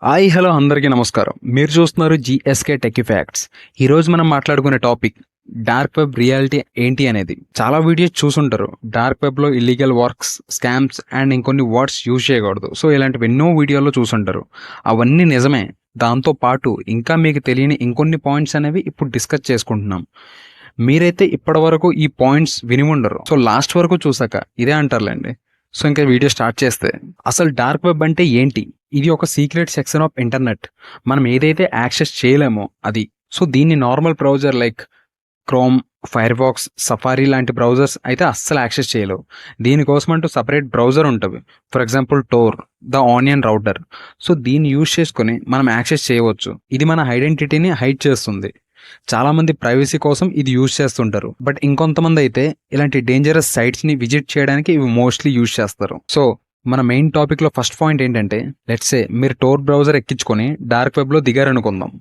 Hi hello అందరికీ నమస్కారం. మీరు చూస్తున్నారు జీఎస్కే టెక్ ఫ్యాక్ట్స్. ఈరోజు మనం మాట్లాడుకునే టాపిక్ డార్క్ వెబ్ రియాలిటీ ఏంటి అనేది. చాలా వీడియోస్ చూసుంటారు. డార్క్ వెబ్లో ఇల్లీగల్ వర్క్స్, స్కామ్స్ అండ్ ఇంకొన్ని వర్డ్స్ యూజ్ చేయకూడదు. సో ఇలాంటివి ఎన్నో వీడియోల్లో చూసుంటారు. అవన్నీ నిజమే. దాంతో పాటు ఇంకా మీకు తెలియని ఇంకొన్ని పాయింట్స్ అనేవి ఇప్పుడు డిస్కస్ చేసుకుంటున్నాం. మీరైతే ఇప్పటి వరకు ఈ పాయింట్స్ విని ఉండరు. సో లాస్ట్ వరకు చూసాక ఇదే అంటారులేండి. సో ఇంకా వీడియో స్టార్ట్ చేస్తే, అసలు డార్క్ వెబ్ అంటే ఏంటి? ఇది ఒక సీక్రెట్ సెక్షన్ ఆఫ్ ఇంటర్నెట్. మనం ఏదైతే యాక్సెస్ చేయలేమో అది. సో దీన్ని normal browser like Chrome, fire box, Safari లాంటి బ్రౌజర్స్ అయితే అస్సలు యాక్సెస్ చేయలేవు. దీనికోసం అంటూ సపరేట్ బ్రౌజర్ ఉంటుంది. For example Tor, the onion router. So దీన్ని యూజ్ చేసుకొని మనం యాక్సెస్ చేయవచ్చు. ఇది మన ఐడెంటిటీని హైడ్ చేస్తుంది. చాలా మంది ప్రైవసీ కోసం ఇది యూజ్ చేస్తుంటారు. బట్ ఇంకొంతమంది అయితే ఇలాంటి డేంజరస్ సైట్స్ ని విజిట్ చేయడానికి ఇవి మోస్ట్లీ యూజ్ చేస్తారు. సో మన మెయిన్ టాపిక్ లో ఫస్ట్ పాయింట్ ఏంటంటే, లెట్స్ సే మీరు టోర్ బ్రౌజర్ ఎక్కించుకొని డార్క్ వెబ్ లో దిగారనుకుందాం.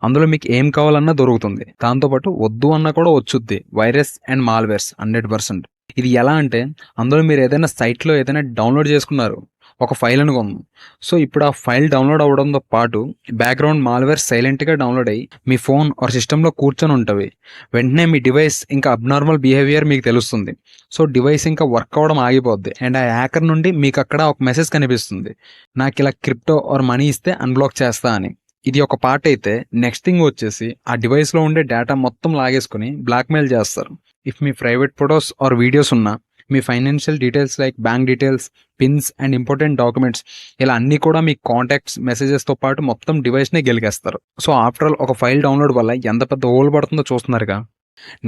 అందులో మీకు ఏం కావాలన్నా దొరుకుతుంది. దాంతోపాటు వద్దు అన్నా కూడా వచ్చుద్ది వైరస్ అండ్ మాల్వేర్స్ 100%. ఇది ఎలా అంటే, అందులో మీరు ఏదైనా సైట్ లో ఏదైనా డౌన్లోడ్ చేసుకున్నారు, ఒక ఫైల్ అనుకుందాం. సో ఇప్పుడు ఆ ఫైల్ డౌన్లోడ్ అవ్వడంతో పాటు బ్యాక్గ్రౌండ్ మాల్వేర్ సైలెంట్గా డౌన్లోడ్ అయ్యి మీ ఫోన్ ఆర్ సిస్టంలో కూర్చొని ఉంటవి. వెంటనే మీ డివైస్ ఇంకా అబ్నార్మల్ బిహేవియర్ మీకు తెలుస్తుంది. సో డివైస్ ఇంకా వర్క్ అవ్వడం ఆగిపోద్ది. అండ్ ఆ హ్యాకర్ నుండి మీకు అక్కడ ఒక మెసేజ్ కనిపిస్తుంది, నాకు ఇలా క్రిప్టో ఆర్ మనీ ఇస్తే అన్బ్లాక్ చేస్తా అని. ఇది ఒక పార్ట్ అయితే, నెక్స్ట్ థింగ్ వచ్చేసి ఆ డివైస్లో ఉండే డేటా మొత్తం లాగేసుకుని బ్లాక్మెయిల్ చేస్తారు. ఇఫ్ మీ ప్రైవేట్ ఫొటోస్ ఆర్ వీడియోస్ ఉన్నా, మీ financial details like bank details, pins and important documents, ఇలా అన్నీ కూడా మీ కాంటాక్ట్స్, మెసేజెస్తో పాటు మొత్తం డివైస్నే గెలిగేస్తారు. సో ఆఫ్టర్ ఆల్ ఒక ఫైల్ డౌన్లోడ్ వల్ల ఎంత పెద్ద హోల్ పడుతుందో చూస్తున్నారుగా.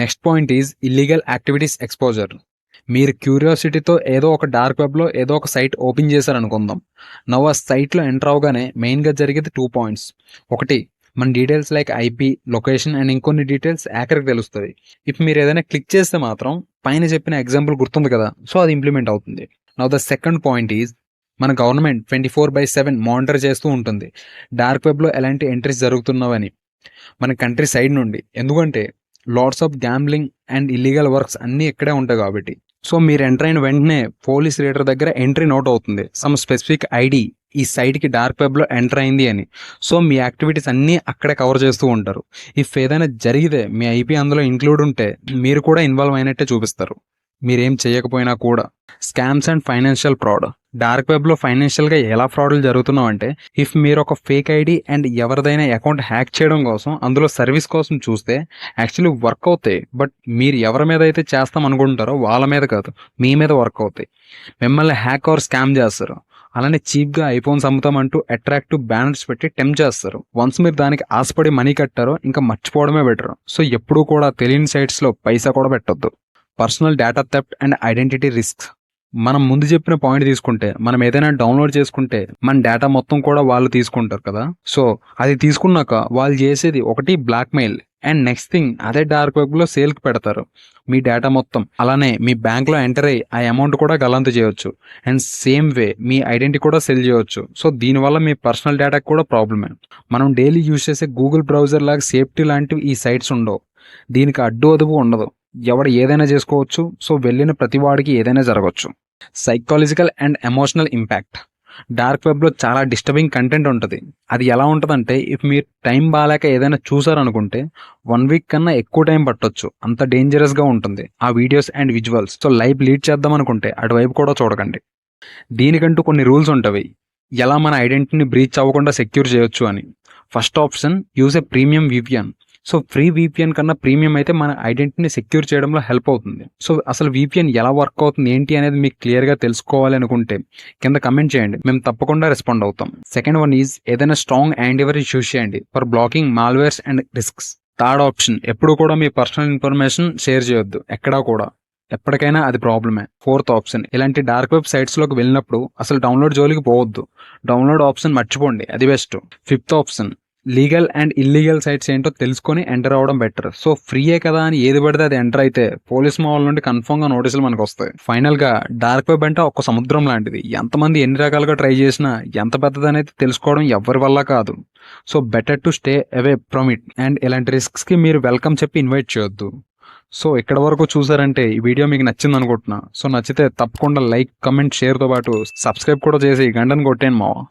Next point is illegal activities exposure. మీరు క్యూరియాసిటీతో ఏదో ఒక డార్క్ వెబ్లో ఏదో ఒక సైట్ ఓపెన్ చేశారనుకుందాం. నవ్వు ఆ సైట్లో ఎంటర్ అవగానే మెయిన్గా జరిగేది 2 పాయింట్స్. ఒకటి, మన details like IP, location and ఇంకొన్ని డీటెయిల్స్ హ్యాకర్కి తెలుస్తుంది. ఇప్పుడు మీరు ఏదైనా క్లిక్ చేస్తే మాత్రం పైన చెప్పిన ఎగ్జాంపుల్ గుర్తుంది కదా, సో అది ఇంప్లిమెంట్ అవుతుంది. Now the second point is, మన గవర్నమెంట్ 24/7 మానిటర్ చేస్తూ ఉంటుంది డార్క్ వెబ్లో ఎలాంటి ఎంట్రీస్ జరుగుతున్నావని మన కంట్రీ సైడ్ నుండి. ఎందుకంటే lots of gambling and illegal works అన్నీ ఇక్కడే ఉంటాయి కాబట్టి. సో మీరు ఎంటర్ అయిన వెంటనే పోలీస్ లీడర్ దగ్గర ఎంట్రీ నోట్ అవుతుంది, సమ్ స్పెసిఫిక్ ఐడి ఈ సైట్కి డార్క్ వెబ్లో ఎంటర్ అయింది అని. సో మీ యాక్టివిటీస్ అన్నీ అక్కడే కవర్ చేస్తూ ఉంటారు. ఇఫ్ ఏదైనా జరిగితే మీ ఐపీ అందులో ఇంక్లూడ్ ఉంటే మీరు కూడా ఇన్వాల్వ్ అయినట్టే చూపిస్తారు, మీరేం చేయకపోయినా కూడా. Scams and financial fraud. Dark వెబ్లో ఫైనాన్షియల్గా ఎలా ఫ్రాడ్లు జరుగుతున్నావు అంటే, ఇఫ్ మీరు ఒక ఫేక్ ఐడి అండ్ ఎవరిదైనా అకౌంట్ హ్యాక్ చేయడం కోసం అందులో సర్వీస్ కోసం చూస్తే యాక్చువల్లీ వర్క్ అవుతాయి. బట్ మీరు ఎవరి మీద అయితే చేస్తాం అనుకుంటారో వాళ్ళ మీద కాదు, మీ మీద వర్క్ అవుతాయి. మిమ్మల్ని హ్యాక్ ఆర్ స్కామ్ చేస్తారు. అలానే చీప్గా ఐఫోన్స్ అమ్ముతామంటూ అట్రాక్టివ్ బ్యానర్స్ పెట్టి టెంప్ట్ చేస్తారు. వన్స్ మీరు దానికి ఆశపడి మనీ కట్టారో ఇంకా మర్చిపోవడమే బెటర్. సో ఎప్పుడూ కూడా తెలియని సైట్స్లో పైసా కూడా పెట్టొద్దు. Personal data theft and identity risk. మనం ముందు చెప్పిన పాయింట్ తీసుకుంటే, మనం ఏదైనా డౌన్లోడ్ చేసుకుంటే మన డేటా మొత్తం కూడా వాళ్ళు తీసుకుంటారు కదా. సో అది తీసుకున్నాక వాళ్ళు చేసేది ఒకటి బ్లాక్మెయిల్, అండ్ నెక్స్ట్ థింగ్ అదే డార్క్ వెబ్లో సేల్కి పెడతారు మీ డేటా మొత్తం. అలానే మీ బ్యాంక్లో ఎంటర్ అయ్యి ఆ అమౌంట్ కూడా గల్లంతు చేయొచ్చు. And same way me identity కూడా సెల్ చేయొచ్చు. సో దీనివల్ల మీ పర్సనల్ డేటాకి కూడా ప్రాబ్లమే. మనం డైలీ యూజ్ చేసే గూగుల్ బ్రౌజర్ లాగా సేఫ్టీ లాంటివి ఈ సైట్స్ ఉండవు. దీనికి అడ్డు అదుపు ఉండదు, ఎవడు ఏదైనా చేసుకోవచ్చు. సో వెళ్ళిన ప్రతి వాడికి ఏదైనా జరగవచ్చు. Psychological and emotional impact. Dark వెబ్లో చాలా డిస్టర్బింగ్ కంటెంట్ ఉంటుంది. అది ఎలా ఉంటుందంటే, ఇఫ్ మీరు టైం బాగాలేక ఏదైనా చూసారనుకుంటే 1 వీక్ కన్నా ఎక్కువ టైం పట్టొచ్చు, అంత డేంజరస్గా ఉంటుంది ఆ videos and visuals. So life lead చేద్దాం అనుకుంటే అటువైపు కూడా చూడకండి. దీనికంటూ కొన్ని రూల్స్ ఉంటాయి, ఎలా మన ఐడెంటిటీని బ్రీచ్ అవ్వకుండా సెక్యూర్ చేయొచ్చు అని. First option, use a premium VPN. So free VPN కన్నా ప్రీమియం అయితే మన ఐడెంటిటీని సెక్యూర్ చేయడంలో హెల్ప్ అవుతుంది. సో అసలు VPN ఎలా వర్క్ అవుతుంది ఏంటి అనేది మీకు క్లియర్గా తెలుసుకోవాలి అనుకుంటే కింద కమెంట్ చేయండి, మేము తప్పకుండా రెస్పాండ్ అవుతాం. సెకండ్ వన్ ఈజ్, ఏదైనా స్ట్రాంగ్ యాంటీవైరస్ యూజ్ చేయండి for blocking malwares and risks. Third option, ఎప్పుడు కూడా మీ పర్సనల్ ఇన్ఫర్మేషన్ షేర్ చేయొద్దు ఎక్కడా కూడా, ఎప్పటికైనా అది ప్రాబ్లమే. ఫోర్త్ ఆప్షన్, ఇలాంటి డార్క్ వెబ్ సైట్స్లోకి వెళ్ళినప్పుడు అసలు డౌన్లోడ్ జోలికి పోవద్దు, డౌన్లోడ్ ఆప్షన్ మర్చిపోండి, అది best. Fifth option, legal and illegal sites ఏంటో తెలుసుకొని ఎంటర్ అవ్వడం బెటర్. సో ఫ్రీయే కదా అని ఏది పడితే అది ఎంటర్ అయితే పోలీస్ మాల్ నుండి కన్ఫర్మ్గా నోటీసులు మనకు వస్తాయి. ఫైనల్గా డార్క్ వెబ్ అంటే ఒక సముద్రం లాంటిది. ఎంతమంది ఎన్ని రకాలుగా ట్రై చేసినా ఎంత పెద్దదనేది తెలుసుకోవడం ఎవరి వల్ల కాదు. So better to stay away from it. And ఇలాంటి రిస్క్స్కి మీరు వెల్కమ్ చెప్పి ఇన్వైట్ చేయొద్దు. సో ఇక్కడ వరకు చూసారంటే ఈ వీడియో మీకు నచ్చింది అనుకుంటున్నా. సో నచ్చితే తప్పకుండా లైక్, కమెంట్, షేర్తో పాటు సబ్స్క్రైబ్ కూడా చేసి గంటను కొట్టేయండి మావా.